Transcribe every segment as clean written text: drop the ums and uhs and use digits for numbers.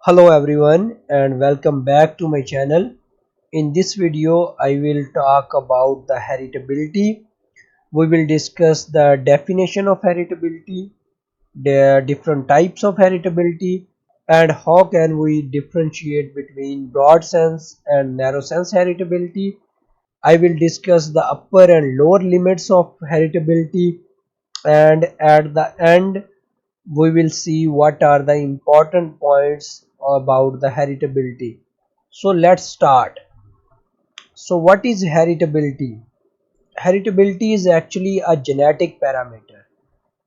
Hello everyone and welcome back to my channel. In this video I will talk about the heritability. We will discuss the definition of heritability, the different types of heritability, and how can we differentiate between broad sense and narrow sense heritability. I will discuss the upper and lower limits of heritability, and at the end we will see what are the important points about the heritability. So let's start. So what is heritability? Heritability is actually a genetic parameter,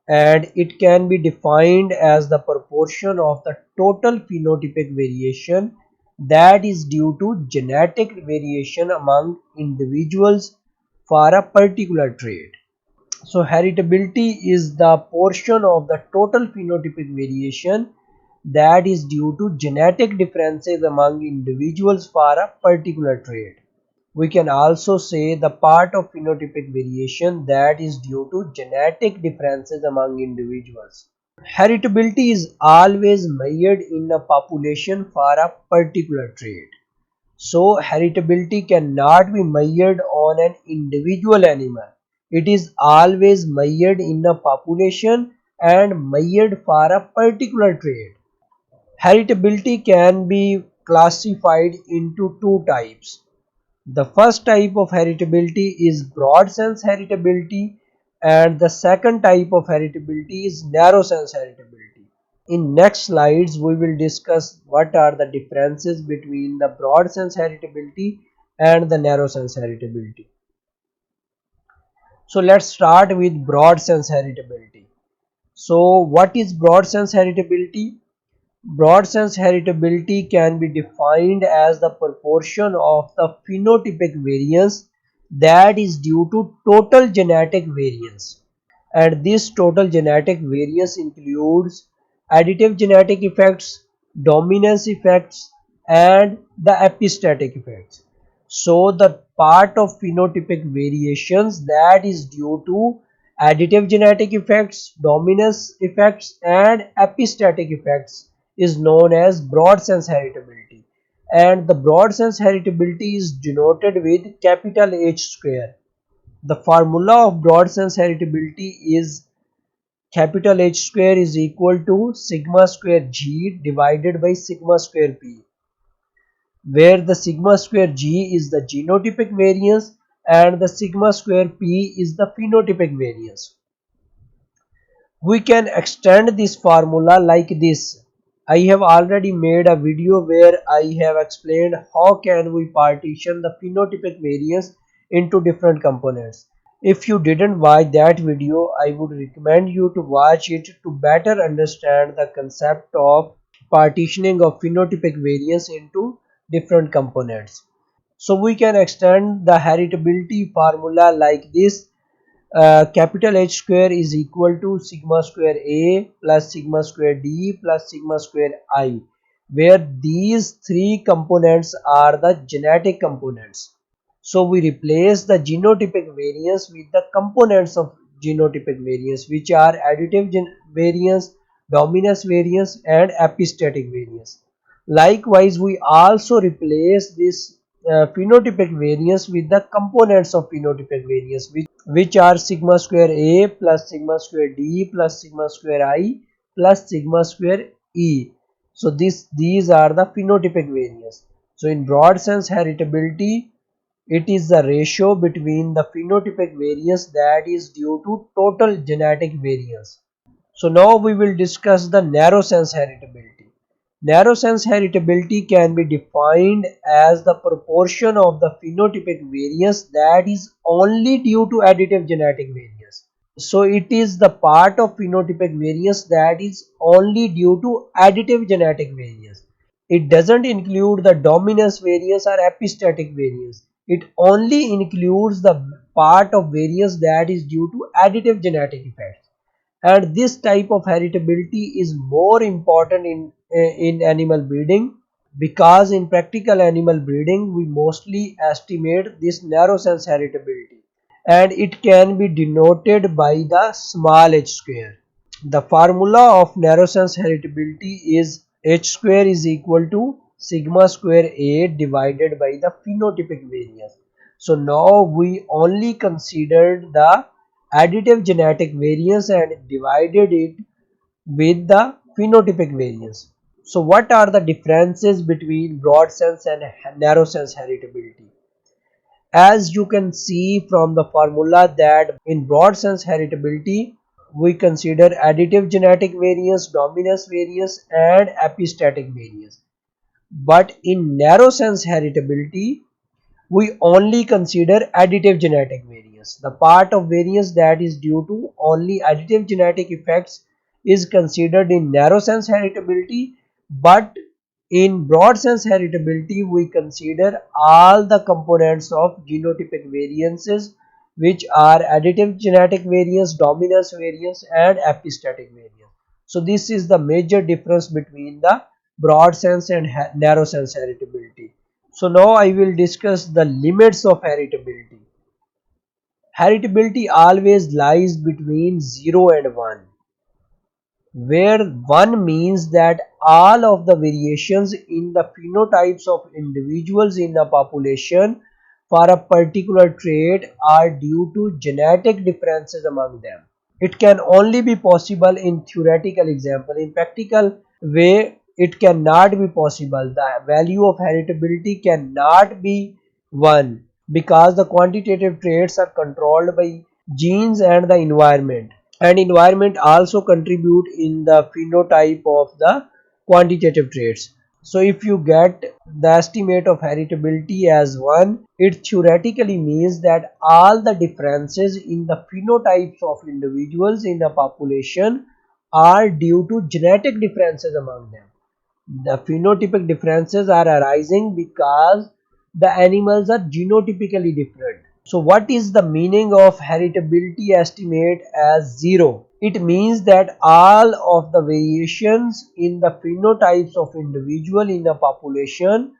and it can be defined as the proportion of the total phenotypic variation that is due to genetic variation among individuals for a particular trait. So heritability is the portion of the total phenotypic variation that is due to genetic differences among individuals for a particular trait. We can also say the part of phenotypic variation that is due to genetic differences among individuals. Heritability is always measured in a population for a particular trait. So heritability cannot be measured on an individual animal. It is always measured in a population and measured for a particular trait. Heritability can be classified into two types. The first type of heritability is broad sense heritability, and the second type of heritability is narrow sense heritability. In next slides we will discuss what are the differences between the broad sense heritability and the narrow sense heritability. So let's start with broad sense heritability. So what is broad sense heritability? Broad sense heritability can be defined as the proportion of the phenotypic variance that is due to total genetic variance, and this total genetic variance includes additive genetic effects, dominance effects, and the epistatic effects. So the part of phenotypic variations that is due to additive genetic effects, dominance effects, and epistatic effects is known as broad sense heritability, and the broad sense heritability is denoted with capital H square. The formula of broad sense heritability is capital H square is equal to sigma square g divided by sigma square p, where the sigma square g is the genotypic variance and the sigma square p is the phenotypic variance. We can extend this formula like this. I have already made a video where I have explained how can we partition the phenotypic variance into different components. If you didn't watch that video, I would recommend you to watch it to better understand the concept of partitioning of phenotypic variance into different components. So we can extend the heritability formula like this. Capital H square is equal to sigma square A plus sigma square D plus sigma square I, where these three components are the genetic components. So we replace the genotypic variance with the components of genotypic variance, which are additive variance, dominance variance, and epistatic variance. Likewise, we also replace this phenotypic variance with the components of phenotypic variance, which are sigma square A plus sigma square D plus sigma square I plus sigma square E. So these are the phenotypic variance. So in broad sense heritability, it is the ratio between the phenotypic variance that is due to total genetic variance. So now we will discuss the narrow sense heritability. Narrow sense heritability can be defined as the proportion of the phenotypic variance that is only due to additive genetic variance. So it is the part of phenotypic variance that is only due to additive genetic variance. It doesn't include the dominance variance or epistatic variance. It only includes the part of variance that is due to additive genetic effects. And this type of heritability is more important in animal breeding, because in practical animal breeding we mostly estimate this narrow sense heritability, and it can be denoted by the small h square. The formula of narrow sense heritability is H square is equal to sigma square A divided by the phenotypic variance. So now we only considered the additive genetic variance and divided it with the phenotypic variance. So what are the differences between broad sense and narrow sense heritability? As you can see from the formula that in broad sense heritability, we consider additive genetic variance, dominance variance and epistatic variance. But in narrow sense heritability, we only consider additive genetic variance. The part of variance that is due to only additive genetic effects is considered in narrow sense heritability, but in broad sense heritability we consider all the components of genotypic variances, which are additive genetic variance, dominance variance and epistatic variance. So this is the major difference between the broad sense and narrow sense heritability. So now I will discuss the limits of heritability. Heritability always lies between 0 and 1, where 1 means that all of the variations in the phenotypes of individuals in a population for a particular trait are due to genetic differences among them. It can only be possible in theoretical example. In practical way, it cannot be possible. The value of heritability cannot be 1 because the quantitative traits are controlled by genes and the environment. And environment also contribute in the phenotype of the quantitative traits. So if you get the estimate of heritability as 1, it theoretically means that all the differences in the phenotypes of individuals in a population are due to genetic differences among them. The phenotypic differences are arising because the animals are genotypically different. So what is the meaning of heritability estimate as 0? It means that all of the variations in the phenotypes of individual in a population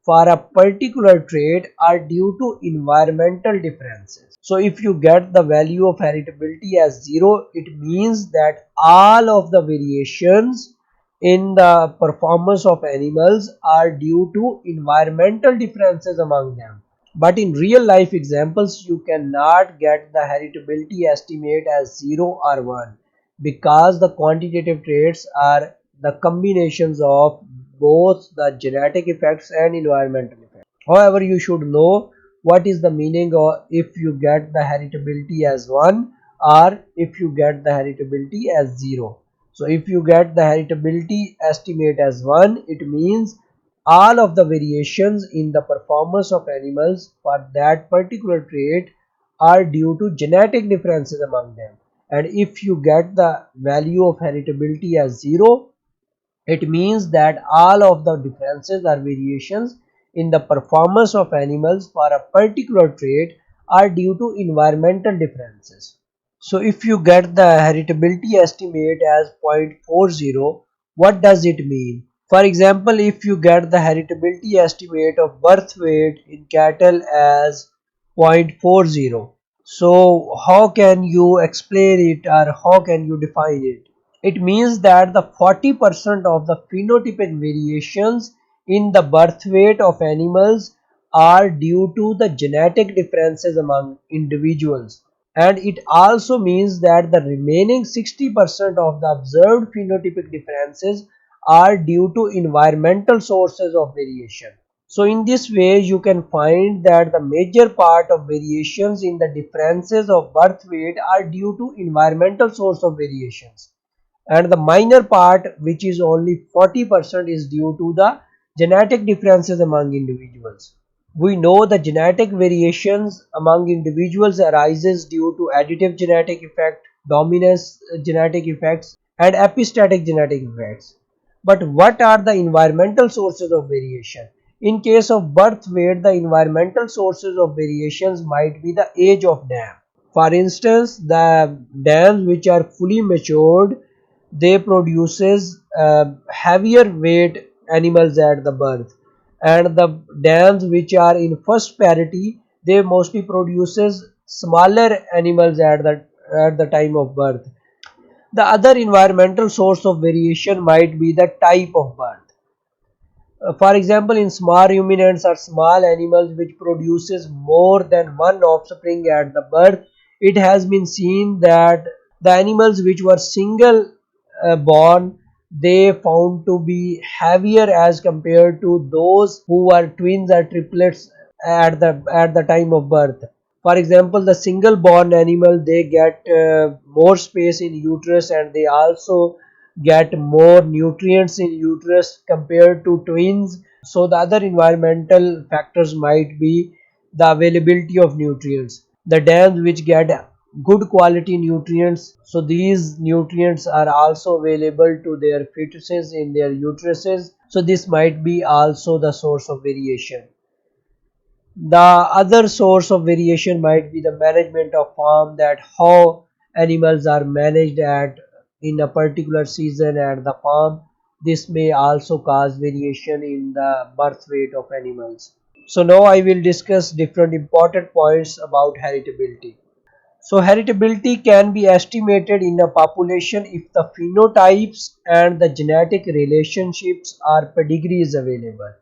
for a particular trait are due to environmental differences. So if you get the value of heritability as 0, it means that all of the variations in the performance of animals are due to environmental differences among them. But in real life examples, you cannot get the heritability estimate as 0 or 1 because the quantitative traits are the combinations of both the genetic effects and environmental effects. However, you should know what is the meaning of if you get the heritability as 1 or if you get the heritability as 0. So if you get the heritability estimate as 1, it means all of the variations in the performance of animals for that particular trait are due to genetic differences among them. And if you get the value of heritability as 0, it means that all of the differences or variations in the performance of animals for a particular trait are due to environmental differences. So if you get the heritability estimate as 0.40, what does it mean? For example, if you get the heritability estimate of birth weight in cattle as 0.40, so how can you explain it or how can you define it? It means that the 40% of the phenotypic variations in the birth weight of animals are due to the genetic differences among individuals. And it also means that the remaining 60% of the observed phenotypic differences are due to environmental sources of variation. So in this way you can find that the major part of variations in the differences of birth weight are due to environmental source of variations, and the minor part, which is only 40%, is due to the genetic differences among individuals. We know the genetic variations among individuals arises due to additive genetic effect, dominance genetic effects and epistatic genetic effects. But what are the environmental sources of variation? In case of birth weight, the environmental sources of variations might be the age of dam. For instance, the dams which are fully matured, they produces heavier weight animals at the birth, and the dams which are in first parity, they mostly produces smaller animals at the time of birth. The other environmental source of variation might be the type of birth. For example, in small ruminants or small animals which produces more than one offspring at the birth, it has been seen that the animals which were single born, they found to be heavier as compared to those who were twins or triplets at the time of birth. For example, the single born animal, they get more space in uterus and they also get more nutrients in uterus compared to twins. So the other environmental factors might be the availability of nutrients, the dams which get good quality nutrients, so these nutrients are also available to their fetuses in their uteruses, so this might be also the source of variation. The other source of variation might be the management of farm, that how animals are managed at in a particular season at the farm. This may also cause variation in the birth weight of animals. So now I will discuss different important points about heritability. So heritability can be estimated in a population if the phenotypes and the genetic relationships or pedigree is available.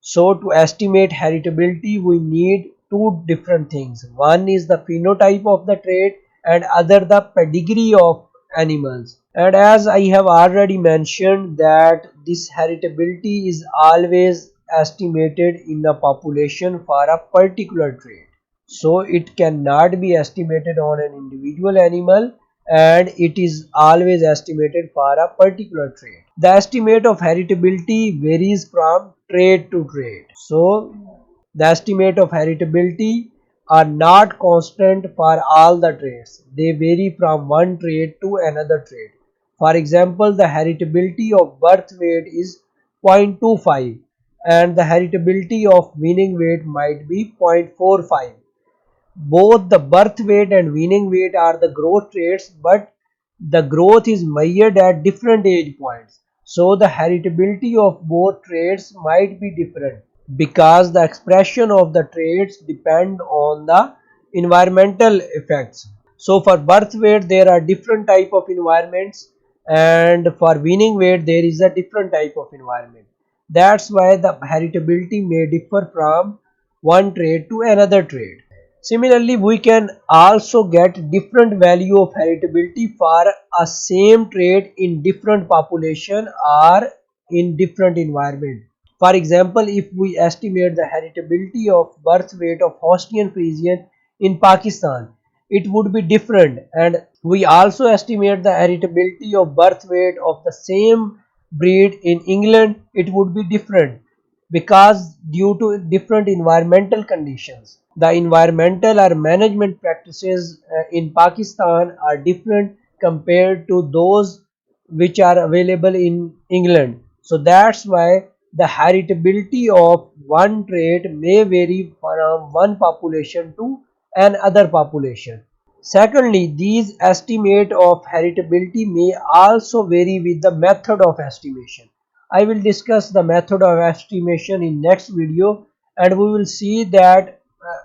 So to estimate heritability, we need two different things. One is the phenotype of the trait and other the pedigree of animals. And as I have already mentioned that this heritability is always estimated in a population for a particular trait. So it cannot be estimated on an individual animal, and it is always estimated for a particular trait. The estimate of heritability varies from trait to trait. So the estimate of heritability are not constant for all the traits. They vary from one trait to another trait. For example, the heritability of birth weight is 0.25 and the heritability of weaning weight might be 0.45. Both the birth weight and weaning weight are the growth traits, but the growth is measured at different age points. So the heritability of both traits might be different because the expression of the traits depend on the environmental effects. So for birth weight there are different type of environments, and for weaning weight there is a different type of environment. That's why the heritability may differ from one trait to another trait. Similarly, we can also get different value of heritability for a same trait in different population or in different environment. For example, if we estimate the heritability of birth weight of Holstein Friesian in Pakistan, it would be different, and we also estimate the heritability of birth weight of the same breed in England, it would be different because due to different environmental conditions. The environmental or management practices in Pakistan are different compared to those which are available in England. So that's why the heritability of one trait may vary from one population to another population. Secondly, these estimate of heritability may also vary with the method of estimation. I will discuss the method of estimation in next video, and we will see that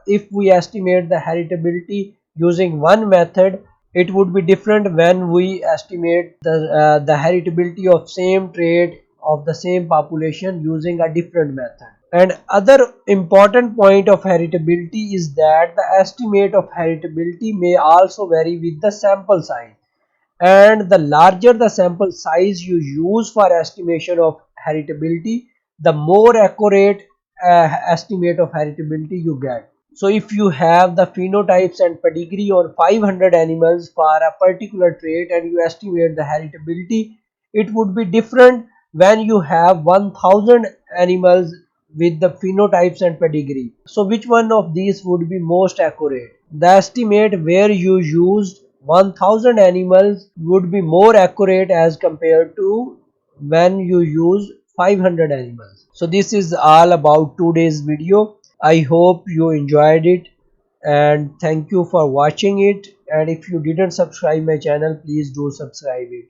if we estimate the heritability using one method, it would be different when we estimate the heritability of same trait of the same population using a different method. And other important point of heritability is that the estimate of heritability may also vary with the sample size, and the larger the sample size you use for estimation of heritability, the more accurate estimate of heritability you get. So if you have the phenotypes and pedigree on 500 animals for a particular trait and you estimate the heritability, it would be different when you have 1000 animals with the phenotypes and pedigree. So which one of these would be most accurate? The estimate where you used 1000 animals would be more accurate as compared to when you use 500 animals. So this is all about today's video. I hope you enjoyed it, and thank you for watching it, and if you didn't subscribe my channel, please do subscribe it.